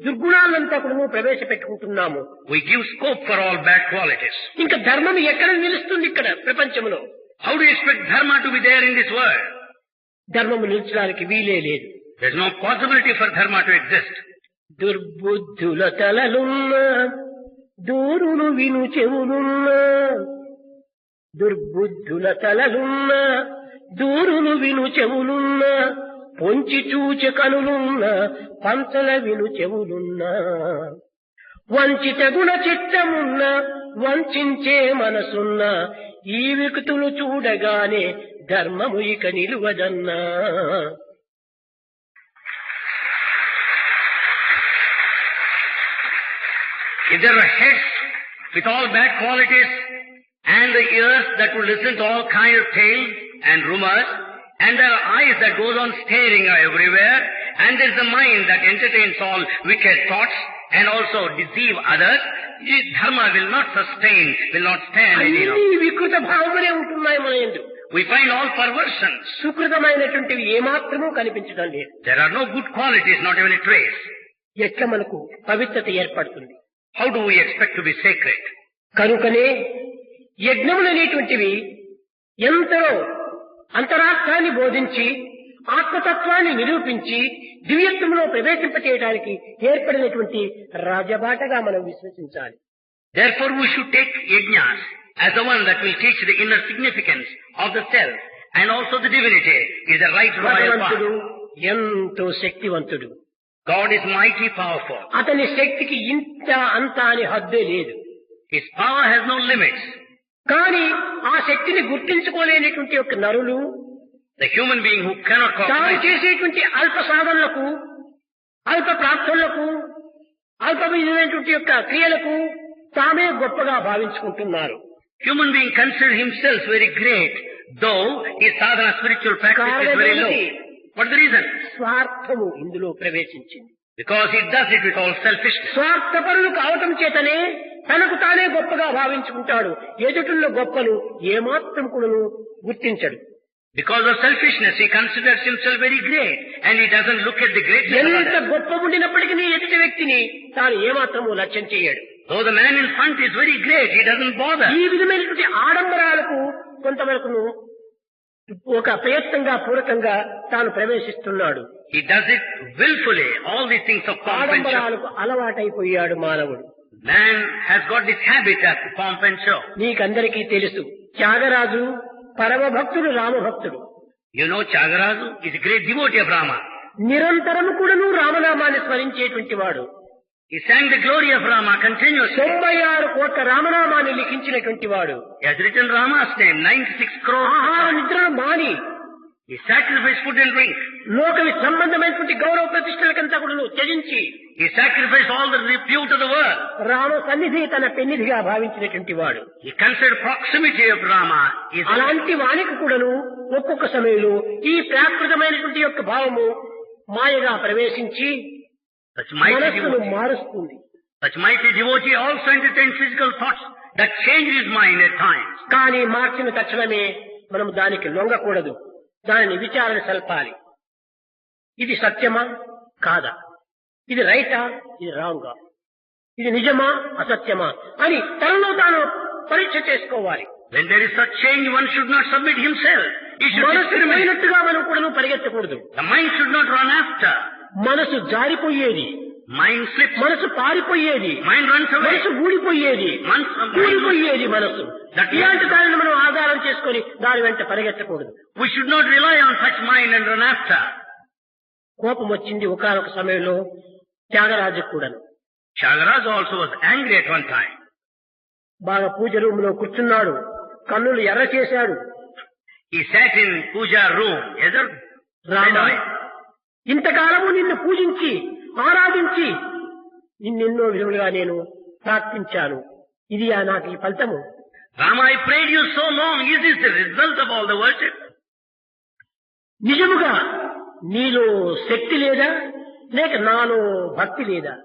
దుర్గుణాలంతా కూడా ప్రవేశపెట్టుకుంటున్నాము. We give scope for all bad qualities. ఇంకా ధర్మం ఎక్కడ నిలుస్తుంది ఇక్కడ ప్రపంచంలో? How do you expect dharma to be there in this world? ధర్మము నిలిచడానికి వీలే లేదు. There is no possibility for dharma to exist. దుర్బుద్ధుల తలలున్నా, దూరులు విను చెవులున్నా, దుర్బుద్ధుల తలలున్నా, దూరులు విను చెవులున్నా, పొంచి చూచె కనులున్నా, పంచల విను చెవులున్నా, వంచిత గుణ చిత్తమున్నా, వంచించే మనసున్నా, ఈ వికృతులు చూడగానే ధర్మము ఇక నిలువదన్నా. If there are heads with all bad qualities and the ears that will listen to all kind of tales and rumors, and there are eyes that goes on staring everywhere, and there is a mind that entertains all wicked thoughts and also deceive others, dharma will not sustain, will not stand any అన్ని longer. వికృత భావములే ఉంటున్నాయి మన యందు. We find all perversions. సుకృతమైనటువంటివి ఏమాత్రమూ కనిపించడం లేదు. There are no good qualities, not even a trace. ఎట్లా మనకు పవిత్రత ఏర్పడుతుంది? How do we expect to be sacred? కనుకనే యజ్ఞములు అనేటువంటివి ఎంతలో అంతరార్థాన్ని బోధించి ఆత్మతత్వాన్ని నిరూపించి దివ్యత్వంలో ప్రవేశింపచేయడానికి ఏర్పడినటువంటి రాజబాటగా మనం విశ్వసించాలి. Therefore we should take yajnas as the one that will teach the inner significance of the self and also the divinity is the right royal భగవంతుడు path. ఎంతో శక్తివంతుడు. God is mighty powerful. అతని శక్తికి ఇంత అంత అని హద్దే లేదు. His power has no limits. కానీ ఆ శక్తిని గుర్తించుకోలేనటువంటి ఒక నరులు The human being who cannot తాను comprehend చేసేటువంటి అల్ప సాధనలకు, అల్ప ప్రార్థనలకు, అల్ప విధమైనటువంటి యొక్క క్రియలకు తామే గొప్పగా భావించుకుంటున్నారు. human being consider himself very great, though his sadhana spiritual practice is very low. What's the reason? స్వార్థము ఇందులో ప్రవేశించింది. Because he does it with all selfishness. స్వార్థపరులు కావటం చేతనే తనకు తానే గొప్పగా భావించుకుంటాడు. ఎదుటిలో గొప్పలు ఏమాత్రం కూడాను గుర్తించడు. Because of selfishness, he considers himself very great, and he doesn't look at the greatness of ఎంత others. గొప్ప ఉండినప్పటికీ ఎదుటి వ్యక్తిని తాను ఏమాత్రము లక్ష్యం చేయడు. Though the man in front is very great, he doesn't bother. ఈ విధమైనటువంటి ఆడంబరాలకు కొంతవరకును ఒక ప్రయత్నంగా పూరకంగా తాను ప్రవేశిస్తున్నాడు. He does it willfully, all these things of pomp and show. ఆడంబరాలకు అలవాటైపోయాడు మానవుడు. Man has got this habit of pomp and show. నీకందరికీ తెలుసు, త్యాగరాజు పరమ భక్తుడు, రామభక్తుడు. You know Tyagaraja is a great devotee of Rama. నిరంతరము కూడాను రామనామాన్ని స్మరించేటువంటి వాడు. He sang the glory of Rama continuously. 96 కోట్ల రామనామాన్ని లిఖించినటువంటి వాడు. He has written Rama's name, 96 crores. ఆహార నిద్రను మాని He sacrificed food and drink. లోక సంబంధమైనటువంటి గౌరవ ప్రతిష్టలకంతా కూడా త్యజించి He sacrificed all the repute of the world. Rama సన్నిధి తన పెన్నిధిగా భావించినటువంటి వాడు. He considered proximity of Rama. అలాంటి వానికి కూడాను ఒక్కొక్క సమయంలో ఈ ప్రాకృతమైనటువంటి యొక్క భావము మాయగా ప్రవేశించి Such mighty మనస్సును devotee, మారుస్తుంది. such mighty devotee also entertains physical thoughts that change his mind at times. కానీ మార్చిన తక్షణమే మనం దానికి లొంగకూడదు. దానిని విచారణ సల్పాలి. ఇది సత్యమా కాదా, ఇది రైటా, ఇది రాంగా, ఇది నిజమా అసత్యమా అని తనలో తాను పరీక్ష చేసుకోవాలి. When there is such change, one should not submit himself. He should మనసు discriminate. పోయినట్టుగా మనం కూడా పరిగెత్తకూడదు. The mind should not run after. మనసు జారిపోయేది, Mind slips. మనసు పారిపోయేది, Mind runs away. మనసు ఊడిపోయేది, కూలిపోయేది మనసు. ఇలాంటి దానిని మనం ఆధారం చేసుకొని దాని వెంట పరిగెత్తకూడదు. We should not rely on such mind and run after. కోపం వచ్చింది ఒకానొక సమయంలో త్యాగరాజు కూడాను. Tyagaraja also was angry at one time. బాగా పూజ రూమ్ లో కూర్చున్నాడు, కన్నులు ఎర్ర చేశాడు. He sat in puja room. Rama, ఇంతకాలము నిన్ను పూజించి ఆరాధించి నిన్నెన్నో విధములుగా నేను ప్రార్థించాను. ఇది నాకు ఈ ఫలితము. Rama, I prayed you so long. Is this the result of all the worship? నిజముగా నీలో శక్తి లేదా, లేక నాలో భక్తి లేదా?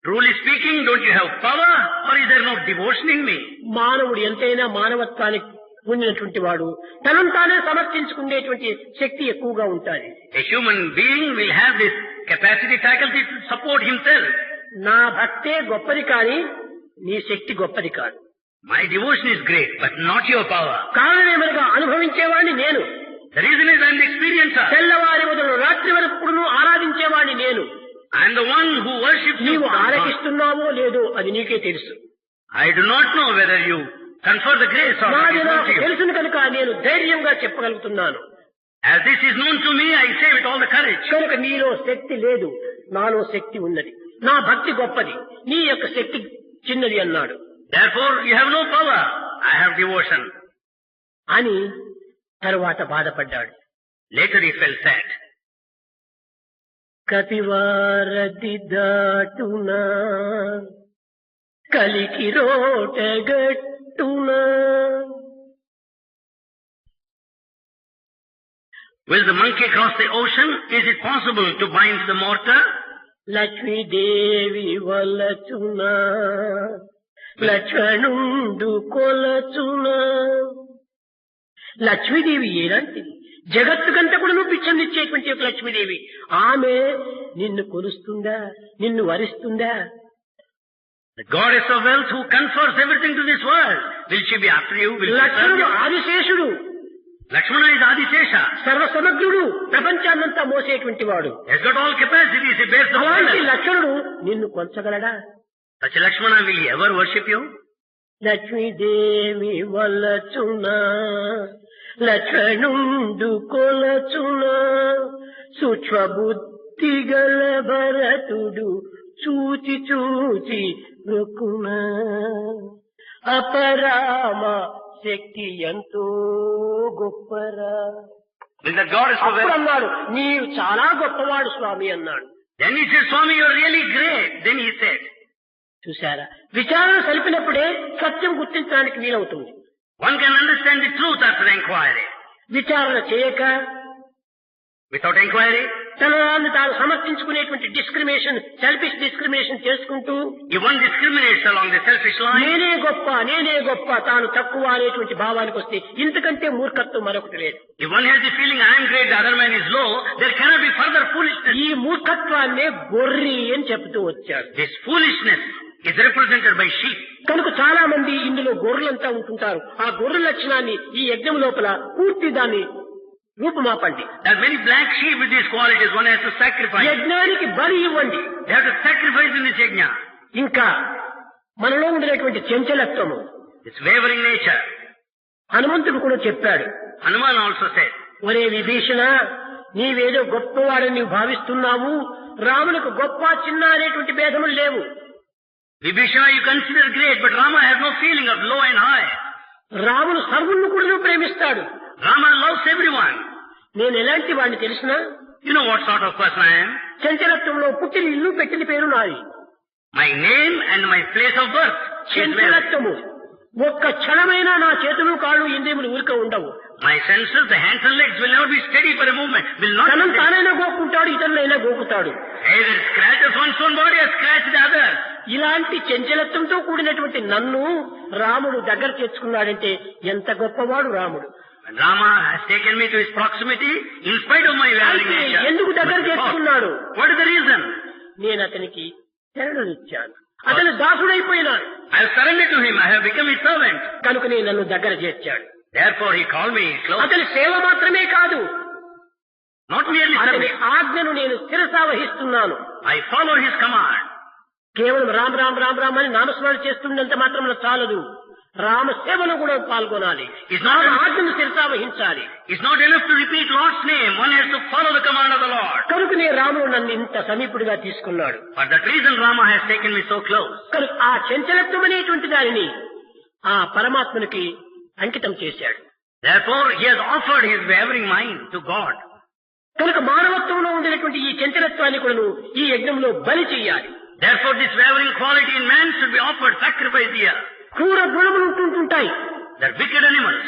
Truly speaking, don't you have power, or is there no devotion in me? మానవుడు ఎంతైనా మానవత్వానికి పొందినటువంటి వాడు తనను తానే సమర్థించుకునేటువంటి శక్తి ఎక్కువగా ఉంటుంది. A human being will have this capacity, faculty to support himself. నా భక్తే గొప్పది కాని నీ శక్తి గొప్పది కాదు. My devotion is great, but not your power. కారణమేమనగా అనుభవించేవాడిని నేను. The reason is I'm the experiencer. తెల్లవారి మొదలు రాత్రి వరకు ఆరాధించేవాడిని నేను. I'm the one who worships you. నీవు ఆరాధిస్తున్నావో లేదో అది నీకే తెలుసు. I do not know whether you confer the grace or not. నాది It's not నాకు to you. తెలుసును కనుక నేను ధైర్యంగా చెప్పగలుగుతున్నాను. As this is known to me, I say with all the courage. కనుక నీలో శక్తి లేదు, నాలో శక్తి ఉన్నది. నా భక్తి గొప్పది, నీ యొక్క శక్తి చిన్నది అన్నాడు. Therefore, you have no power. I have devotion. అని తరువాత బాధపడ్డాడు. Later he felt sad. కతివారది దాటునా కలికి రోటగట్టునా. Will the monkey cross the ocean? Is it possible to bind the mortar? Lakshmidevi వలచునా లక్ష్మణుండు కొలచునా. Lakshmidevi ఎలాంటిది? జగత్తు కంటే కూడా నువ్వు పిచ్చనిచ్చేటువంటి ఒక లక్ష్మీదేవి. ఆమె నిన్ను కొలుస్తుందా, నిన్ను వరిస్తుందా? The goddess of wealth who confers everything to this world, will she be after you? Will she serve లక్ష్మణుడు you? ఆదిశేషుడు, Lakshmana is Adishesha. సర్వసమగ్రుడు, ప్రపంచాన్నంతా మోసేటువంటి వాడు. He has got all capacities. He bears the whole అలాంటి world. లక్ష్మణుడు నిన్ను కొంచగలడా? Such a Lakshmana, will he ever worship you? Lakshmidevi వలచున లక్ష్మణుండు కొలచున సూక్ష్మబుద్ధి గల భరతుడు చూచి చూచి రుకున అపరామ శక్తి ఎంతో గొప్పరా. Will the goddess of అప్పుడు wealth? అన్నాడు, నీవు చాలా గొప్పవాడు స్వామి అన్నాడు. Then he says, Swami, you are really great. Then he said, చూశారా, విచారణ సలిపినప్పుడే సత్యం గుర్తించడానికి వీలవుతుంది. one can understand the truth after inquiry. విచారణ చేయక Without inquiry, తనని తాను సమర్థించుకునేటువంటి డిస్క్రిమినేషన్, సెల్ఫిష్ డిస్క్రిమినేషన్ చేసుకుంటూ if one discriminates along the selfish line, నేనే గొప్ప తాను తక్కువ అనేటువంటి భావానికి వస్తే ఇంతకంటే మూర్ఖత్వం మరొకటి లేదు. if one has the feeling I am great, the other man is low, there cannot be further foolishness. ఈ మూర్ఖత్వాన్నే గొర్రి అని చెబుతూ వచ్చాడు. This foolishness is represented by sheep. కనుక చాలా మంది ఇందులో గొర్రెలంతా ఉంటుంటారు. ఆ గొర్రె లక్షణాన్ని ఈ యజ్ఞం లోపల పూర్తి దాన్ని రూపమాపండి. There are many black sheep with these qualities. One has to sacrifice. యజ్ఞానికి బలి ఇవ్వండి. They have to sacrifice in this yajna. ఇంకా మనలో ఉండేటువంటి చంచలత్వము, This wavering nature. హనుమంతుడు కూడా చెప్పాడు, Hanuman also said, ఒరే విభీషణ, నీవేదో గొప్పవాడని నీవు భావిస్తున్నావు, రామునికి గొప్ప చిన్న అనేటువంటి భేదములు లేవు. Vibhishana you consider great, but Rama has no feeling of low and high. రాముడు సర్వులను కూడా ప్రేమిస్తాడు. Rama loves everyone. నేను ఎలాంటి వాడిని తెలిసినా, You know what sort of person I am? చంచలత్వంలో పుట్టిన ఇల్లు పెట్టిన పేరు నాది. My name and my place of birth is where చంచలత్వము ఒక్క క్షణమైనా నా చేతులు కాళ్ళు ఇంద్రియములు ఊరిక ఉండవు. my senses, the hands and legs will never be steady for a moment, will not తనను be steady. తానైనా గోకుంటాడు, ఇతరులైనా గోకుతాడు. Either scratches one's own body or scratch the other. ఇలాంటి చంచలత్వంతో కూడినటువంటి నన్ను రాముడు దగ్గర తెచ్చుకున్నాడంటే ఎంత గొప్పవాడు రాముడు. When Rama has taken me to his proximity, in spite of my wavering అయితే nature, ఎందుకు దగ్గర but because- తెచ్చుకున్నాడు? what is the reason? నేను అతనికి శరణునిచ్చాను, అతను దాసుడైపోయినాడు. I have surrendered to him, I have become his servant. కనుకనే నన్ను దగ్గర చేర్చాడు. Therefore he called me close. అతని సేవ మాత్రమే కాదు, Not merely అతని service. ఆజ్ఞను నేను శిరసావహిస్తున్నాను. I follow his command. కేవలం రామ్ రామ్ రామ్ రామ్ అని నామస్మరణ చేస్తుండంత మాత్రం చాలదు, రామ సేవలో కూడా పాల్గొనాలి. రామ ఆజ్ఞను శిరసావహించాలి. It's not enough to repeat Lord's name, one has to follow the command of the Lord. కనుకనే రాముడు నన్ను ఇంత సమీపుడిగా తీసుకున్నాడు. For that reason Rama has taken me so close. కనుక ఆ చంచలత్వం అనేటువంటి దానిని ఆ పరమాత్మనికి అంకితం చేశాడు. Therefore he has offered his wavering mind to God. కనుక మానవత్వంలో ఉండేటువంటి ఈ చంచలత్వాన్ని కూడా ఈ యజ్ఞంలో బలి చేయాలి. Therefore this wavering quality in man should be offered, sacrificed here. క్రూర గుణములు ఉంటుంటాయి, They're wicked animals.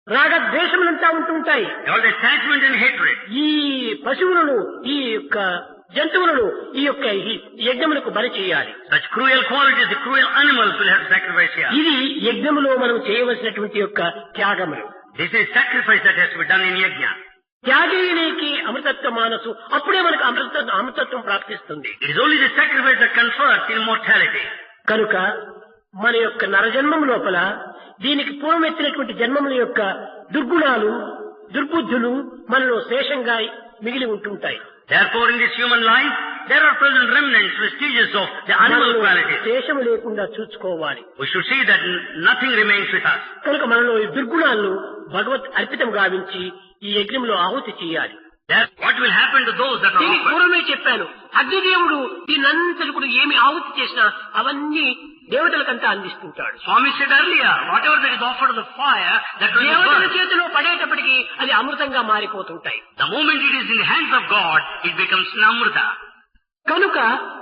రాగద్వేషములంతా ఉంటుంటాయి. All the attachment and hatred. ఈ పశువులను, ఈ యొక్క జంతువులను ఈ యొక్క ఈ యజ్ఞములకు బలి చేయాలి. Such cruel qualities, the cruel animals will have to sacrifice here. ఇది యజ్ఞములో మనం చేయవలసినటువంటి యొక్క త్యాగములు. This is sacrifice that has to be done in yajna. త్యాగీనికి అమృతత్వ మానసు, అప్పుడే మనకు అమృతత్వం ప్రాప్తిస్తుంది. It is only the sacrifice that confers immortality. కనుక మన యొక్క నరజన్మం లోపల దీనికి పూర్వమెత్తినటువంటి జన్మముల యొక్క దుర్గుణాలు, దుర్బుద్ధులు మనలో శేషంగా మిగిలి ఉంటుంటాయి. Therefore in this human life, there are present remnants, vestiges of the animal qualities. శేషము లేకుండా చూసుకోవాలి. We should see that nothing remains with us. కనుక మనలో ఈ దుర్గుణాలను భగవత్ అర్పితం గావించి ఈ యజ్ఞంలో ఆహుతి చేయాలి. What will happen to those that are దీనికి offered? పూర్వమే చెప్పాను, అగ్నిదేవుడు దీనంతటి కూడా ఏమి ఆహుతి చేసినా అవన్నీ దేవతలకంతా అందిస్తుంటాడు. Swami said earlier, whatever that is offered to the fire, that will be దేవతల burned. చేతిలో పడేటప్పటికి అది అమృతంగా మారిపోతుంటాయి. The moment it is in the hands of God, it becomes Namrita. కనుక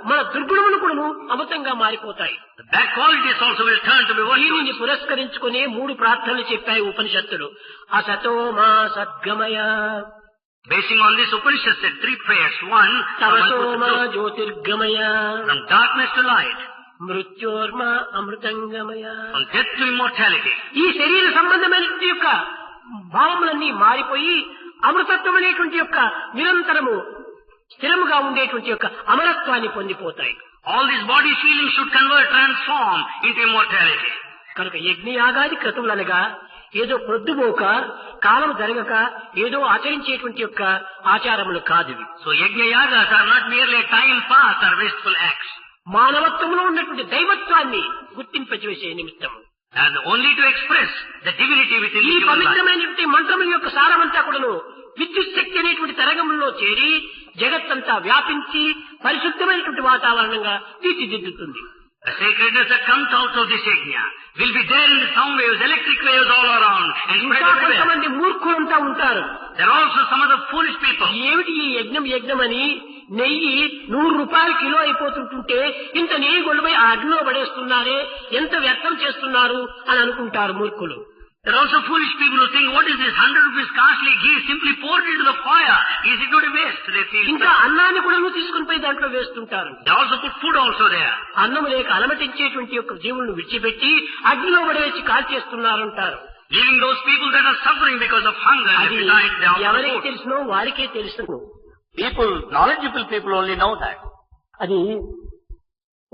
మన దుర్గుణములు కూడా అమృతంగా మారిపోతాయి. The bad qualities also will turn to be దీనిని virtuous. పురస్కరించుకునే 3 ప్రార్థనలు చెప్పాయి ఉపనిషత్తులు. అసతో మా సద్గమయ, Basing on this, Upanishad said 3 prayers. 1, తమసో మా from జ్యోతిర్గమయ, darkness to light, మృత్యోర్మా అమృతంగమయ. from death to immortality. ఈ శరీర సంబంధమైన యొక్క భావములన్నీ మారిపోయి అమృతత్వం అనేటువంటి యొక్క నిరంతరము స్థిరముగా ఉండేటువంటి యొక్క అమరత్వాన్ని పొందిపోతాయి. All these body feelings should transform into immortality. కనుక యజ్ఞయాగాది క్రతువులనగా ఏదో ప్రొద్దుపోక కాలం జరగక ఏదో ఆచరించేటువంటి యొక్క ఆచారములు కాదు. So yajna yagas are not merely time pass or wasteful acts. మానవత్వంలో ఉన్నటువంటి దైవత్వాన్ని గుర్తింపచేసే నిమిత్తం And only to express the divinity within ఈ the human life. పవిత్రమైనటువంటి మంత్రముల యొక్క సారమంతా కూడాను విద్యుత్ శక్తి అనేటువంటి తరంగంలో చేరి జగత్తంతా వ్యాపించి పరిశుద్ధమైనటువంటి వాతావరణంగా తీర్చిదిద్దుతుంది. The sacredness that comes out of this yajna will be there in the sound waves, electric waves all around and spread ఇంకా everywhere. కొంతమంది మూర్ఖులంతా ఉంటారు. There are also some other foolish people. ఏమిటి ఈ యజ్ఞం అని నెయ్యి 100 రూపాయలు కిలో అయిపోతుంటుంటే ఇంత నెయ్యి గొడవై ఆ అగ్నిలో పడేస్తున్నారే, ఎంత వ్యర్థం చేస్తున్నారు అని అనుకుంటారు మూర్ఖులు. There are also foolish people who think, what is this 100 rupees costly ghee simply poured into the fire? Is it not a waste? They feel. ఇంకా అన్నాన్ని కూడా తీసుకుని పోయి దాంట్లో వేస్తుంటారు. They also put food also there. అన్నం లేక అలమటించేటువంటి యొక్క జీవులను విడిచిపెట్టి అగ్నిలో పడవేసి కాల్చేస్తున్నారంటారు. Leaving those people that are suffering because of hunger and అది appetite, they also ఎవరికి food. తెలుసునో వారికే తెలుసును. Knowledgeable people only know that. అది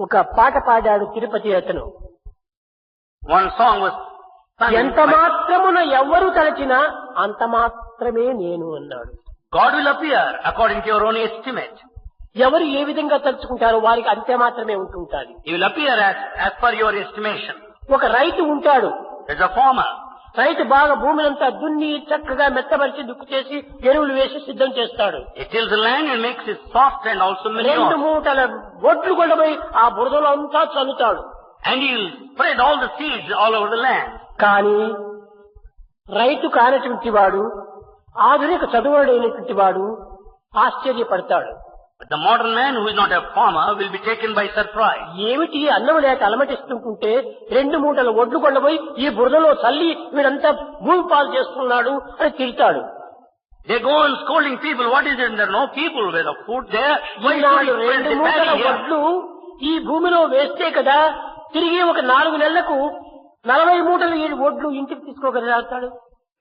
ఒక పాట పాడాడు తిరుపతి అతను. One song was sung. ఎంత మాత్రమున ఎవ్వరు తలచినా అంత మాత్రమే నేను అన్నాడు. God will appear according to your own estimate. ఎవరు ఏ విధంగా తలుచుకుంటారో వారికి అంతే మాత్రమే ఉంటుంటాది. He will appear as per your estimation. ఒక రైతు ఉంటాడు. There's a farmer. రైతు బాగా భూమినంతా దున్ని చక్కగా మెత్తపరిచి దుక్కు చేసి ఎరువులు వేసి సిద్ధం చేస్తాడు. He tills the land and makes it soft and also 2 manure. మూటల ఒడ్లు కొడబోయి ఆ బురదలో అంతా చల్లుతాడు. And he'll spread all the seeds all over the land. కానీ రైతు కానటువంటి వాడు, ఆధునిక చదువుడైనటువంటి వాడు ఆశ్చర్యపడతాడు. But the modern man who is not a farmer will be taken by surprise. ఏమిటి అన్నం లేక అలమటిస్తుంటుంటే 2 మూటల ఒడ్లు కొండపోయి ఈ బురదలో చల్లి వీడంతా భూమి పాలు చేస్తున్నాడు అని తిడతాడు. They go on scolding people. What is it? There are no people with the food there. Why Eenadu should he spread 2 the మూటల paddy here? ఒడ్లు ఈ భూమిలో వేస్తే కదా తిరిగి ఒక 4 నెలలకు 40 మూటలు ఈ ఒడ్లు ఇంటికి తీసుకోగలుగుతాడు.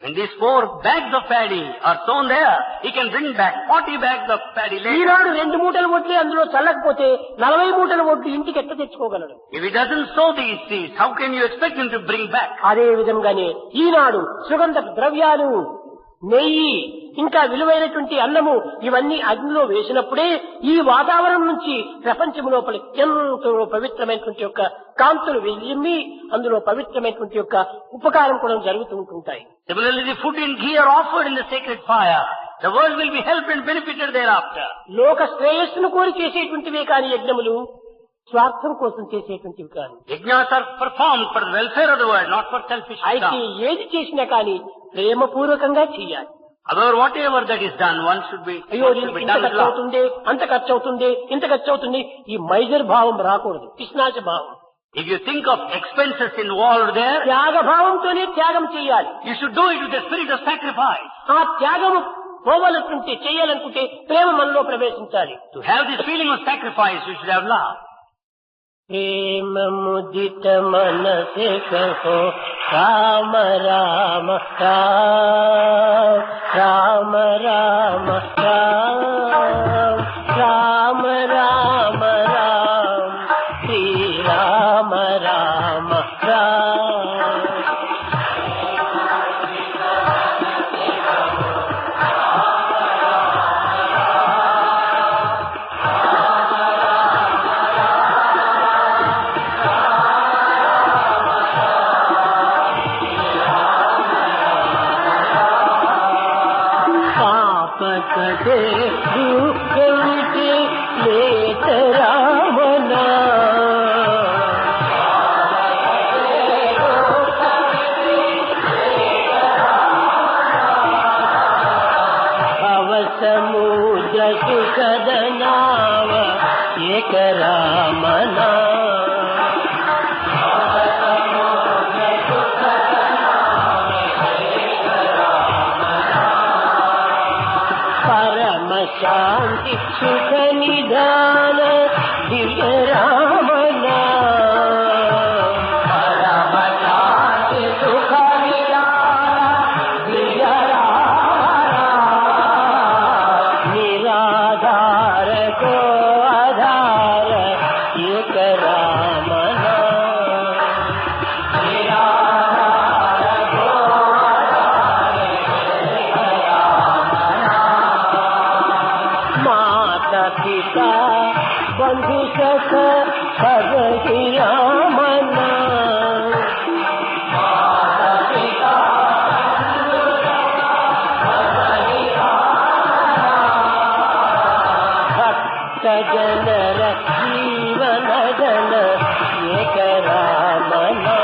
When these 4 bags of paddy are sown there, he can bring back 40 bags of paddy later. ఈనాడు 2 మూటల ఒడ్లే అందులో చల్లకపోతే 40 మూటల ఒడ్లు ఇంటికి ఎట్లా తెచ్చుకోగలడు? If he doesn't sow these seeds, how can you expect him to bring back? అదే విధంగానే ఈనాడు సుగంధ ద్రవ్యాలు, నెయ్యి, ఇంకా విలువైనటువంటి అన్నము ఇవన్నీ అగ్నిలో వేసినప్పుడే ఈ వాతావరణం నుంచి ప్రపంచం లోపల ఎంతో పవిత్రమైనటువంటి యొక్క కాంతులు వెలిమి అందులో పవిత్రమైనటువంటి యొక్క ఉపకారం కూడా జరుగుతూ ఉంటుంటాయి. Similarly, the food and ghee are offered in the sacred fire. The world will be helped and benefited thereafter. లోక శ్రేయస్సును కోరి చేసేటువంటివే కాని యజ్ఞములు స్వార్థం కోసం చేసేటువంటివి కాదు. Yajnas are performed for the welfare of the world, not for selfish అయితే gain. ఏది చేసినా కానీ ప్రేమపూర్వకంగా చేయాలి. However, whatever that is done, one should be, అయ్యో should be ఇంత done with ఖర్చు love. అవుతుంది, అంత ఖర్చు అవుతుంది, ఇంత ఖర్చు అవుతుంది, ఈ మైజర్ భావం రాకూడదు, పిశాచ భావం. If you think of expenses involved there, త్యాగ భావంతోనే త్యాగం చేయాలి. you should do it with the spirit of sacrifice. ఆ త్యాగము పోవాలనుకుంటే చేయాలనుకుంటే ప్రేమ మనలో ప్రవేశించాలి. To have this feeling of sacrifice, you should have love. ప్రేమ ముదిత మనసే కహో రామ రామ రామ రామ రామ రామ రామ శ్రీ రామ రామ రామ. కటే దుఃఖమిటే లేత రామనా భవసముద్ర సుఖదనావ ఏక రామనా శాంతి సుఖ నిధాన దివ్య రామనా పరమ శాంతి సుఖ నిధాన దివ్య రామనా నిరాధార पिता बंधु सख भगिया मना भक्त जनर जीवन जन एक रामना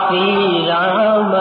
श्री राम